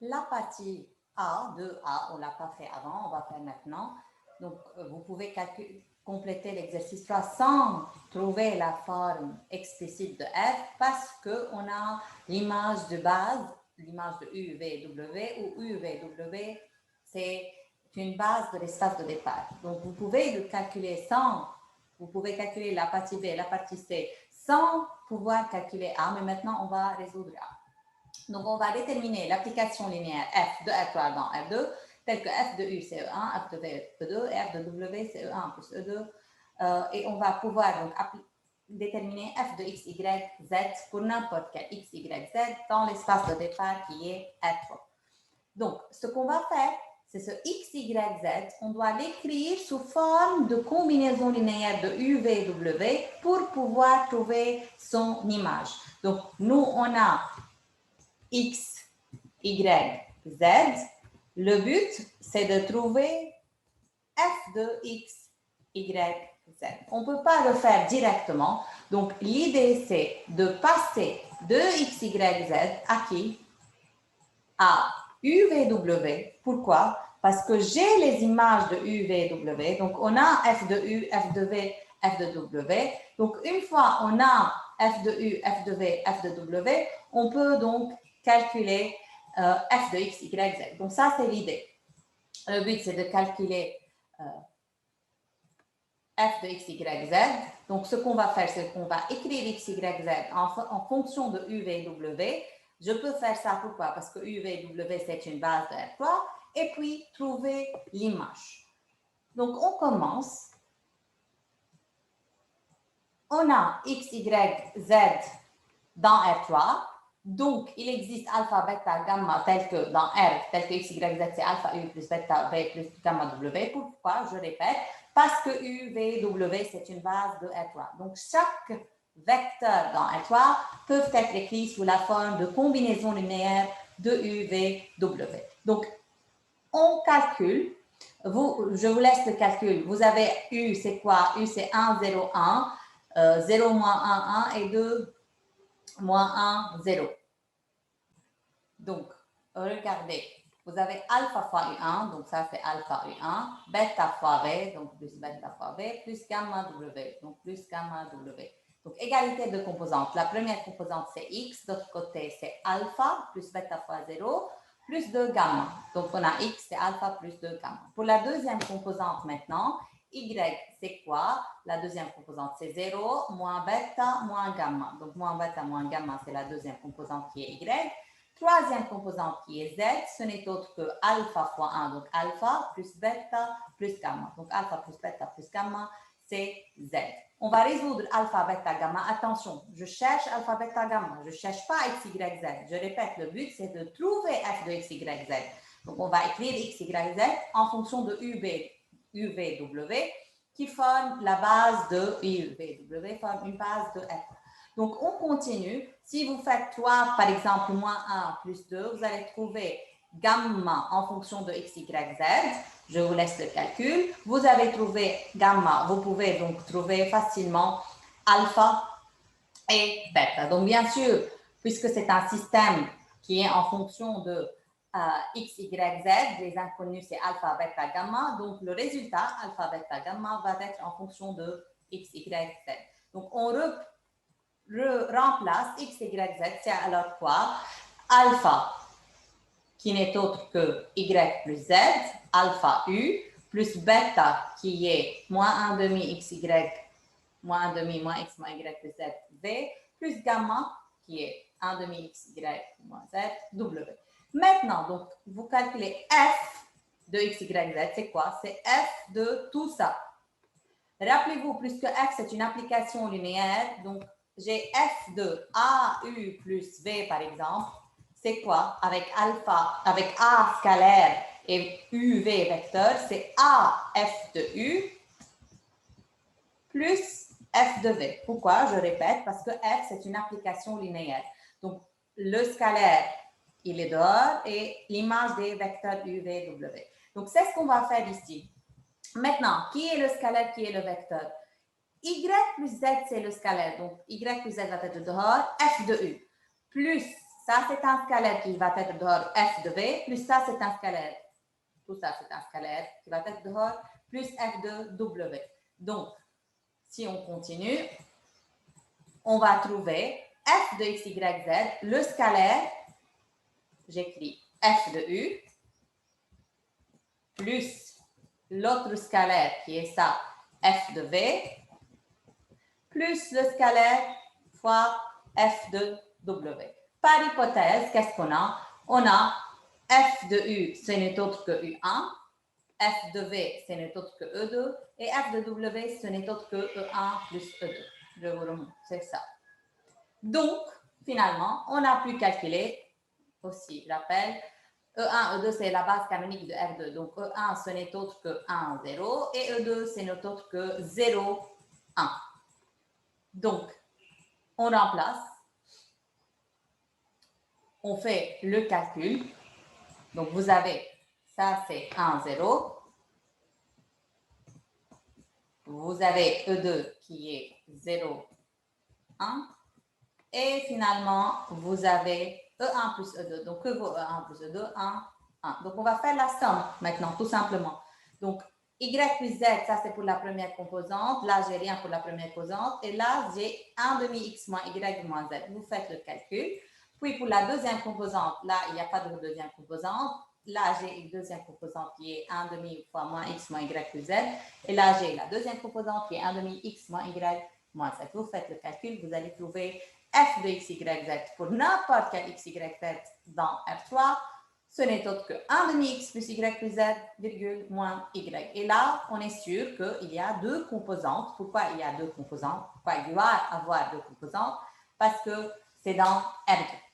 La partie A, de A, on ne l'a pas fait avant, on va faire maintenant. Donc, vous pouvez compléter l'exercice 3 sans trouver la forme explicite de f parce qu'on a l'image de base, l'image de UVW, où UVW, c'est une base de l'espace de départ. Donc, vous pouvez le calculer vous pouvez calculer la partie B et la partie C sans pouvoir calculer A, mais maintenant, on va résoudre A. Donc, on va déterminer l'application linéaire f de R3 dans R2, telle que f de U c'est E1, f de V E2 et f de W c'est E1 plus E2. Et on va pouvoir donc déterminer f de x, y, z pour n'importe quel x, y, z dans l'espace de départ qui est R3. Donc, ce qu'on va faire, c'est ce x, y, z, on doit l'écrire sous forme de combinaison linéaire de u, v, w pour pouvoir trouver son image. Donc, nous, on a x, y, z. Le but, c'est de trouver f de x, y, z. On ne peut pas le faire directement. Donc, l'idée, c'est de passer de x, y, z à qui? À u, v, w. Pourquoi? Parce que j'ai les images de u, v, w. Donc, on a f de u, f de v, f de w. Donc, une fois on a f de u, f de v, f de w, on peut donc calculer f de x, y, z. Donc, ça, c'est l'idée. Le but, c'est de calculer f de x, y, z. Donc, ce qu'on va faire, c'est qu'on va écrire x, y, z en fonction de u, v, w. Je peux faire ça, pourquoi? Parce que u, v, w, c'est une base de R3. Et puis, trouver l'image. Donc, on commence. On a x, y, z dans R3. Donc, il existe alpha, bêta, gamma tel que dans R, tel que x, y, z, c'est alpha u plus bêta v plus gamma w. Pourquoi? Je répète, parce que u, v, w, c'est une base de R3. Donc, chaque vecteur dans R3 peuvent être écrits sous la forme de combinaison linéaire de u, v, w. Donc, on calcule. Je vous laisse le calcul. Vous avez u, c'est quoi? U, c'est 1, 0, 1. 0, moins 1, 1 et 2, moins 1, 0. Donc, regardez, vous avez alpha fois U1, donc ça c'est alpha U1, bêta fois V, donc plus bêta fois V, plus gamma W, donc plus gamma W. Donc, égalité de composantes. La première composante c'est X, de l'autre côté c'est alpha, plus bêta fois 0, plus de gamma. Donc, on a X, c'est alpha plus de gamma. Pour la deuxième composante maintenant, Y, c'est quoi? La deuxième composante, c'est 0, moins bêta, moins gamma. Donc, moins bêta, moins gamma, c'est la deuxième composante qui est Y. Troisième composante qui est Z, ce n'est autre que alpha fois 1, donc alpha plus bêta plus gamma. Donc alpha plus bêta plus gamma, c'est Z. On va résoudre alpha, bêta, gamma. Attention, je cherche alpha, bêta, gamma. Je ne cherche pas x, y, z. Je répète, le but, c'est de trouver f de x, y, z. Donc, on va écrire x, y, z en fonction de u, v, w, qui forme la base de u, v, w, forme une base de f. Donc, on continue. Si vous faites 3, par exemple, moins 1 plus 2, vous allez trouver gamma en fonction de x, y, z. Je vous laisse le calcul. Vous avez trouvé gamma. Vous pouvez donc trouver facilement alpha et bêta. Donc, bien sûr, puisque c'est un système qui est en fonction de x, y, z, les inconnus, c'est alpha, bêta, gamma. Donc, le résultat, alpha, bêta, gamma, va être en fonction de x, y, z. Donc, on remplace x, y, z, c'est alors quoi? Alpha, qui n'est autre que y plus z, alpha u, plus bêta, qui est moins 1 demi x, y, moins 1 demi, moins x, moins y plus z, v, plus gamma, qui est 1 demi x, y, moins z, w. Maintenant, donc, vous calculez f de x, y, z, c'est quoi? C'est f de tout ça. Rappelez-vous, plus que f, c'est une application linéaire, donc j'ai f de AU plus V, par exemple, c'est quoi? Avec alpha, avec A scalaire et UV vecteur, c'est AF de U plus F de V. Pourquoi? Je répète, parce que F, c'est une application linéaire. Donc, le scalaire, il est dehors et l'image des vecteurs UV, W. Donc, c'est ce qu'on va faire ici. Maintenant, qui est le scalaire, qui est le vecteur? Y plus Z, c'est le scalaire. Donc, Y plus Z va être dehors, F de U. Plus ça c'est un scalaire qui va être dehors f de v, plus ça c'est un scalaire. Tout ça c'est un scalaire qui va être dehors, plus f de w. Donc, si on continue, on va trouver f de x, y, z, le scalaire, j'écris f de u, plus l'autre scalaire qui est ça, f de v, plus le scalaire fois f de w. Par hypothèse, qu'est-ce qu'on a? On a f de u, ce n'est autre que u1, f de v, ce n'est autre que e2, et f de w, ce n'est autre que e1 plus e2. Je vous remonte, c'est ça. Donc, finalement, on a pu calculer, aussi, je rappelle, E1, E2, c'est la base canonique de R2. Donc, E1, ce n'est autre que 1, 0, et E2, ce n'est autre que 0, 1. Donc, on remplace, on fait le calcul. Donc, vous avez, ça c'est 1, 0. Vous avez E2 qui est 0, 1. Et finalement, vous avez E1 plus E2. Donc, que vaut E1 plus E2? 1, 1. Donc, on va faire la somme maintenant, tout simplement. Donc, Y plus Z, ça c'est pour la première composante. Là, j'ai rien pour la première composante. Et là, j'ai 1 demi X moins Y moins Z. Vous faites le calcul. Puis, pour la deuxième composante, là, il n'y a pas de deuxième composante. Là, j'ai une deuxième composante qui est 1 demi fois moins X moins Y plus Z. Et là, j'ai la deuxième composante qui est 1 demi X moins Y moins Z. Vous faites le calcul, vous allez trouver f de x, y, z pour n'importe quel x, y, z dans R3, ce n'est autre que 1 demi x plus y plus z, virgule, moins y. Et là, on est sûr qu'il y a deux composantes. Pourquoi il y a deux composantes? Pourquoi il doit avoir deux composantes? Parce que c'est dans R2.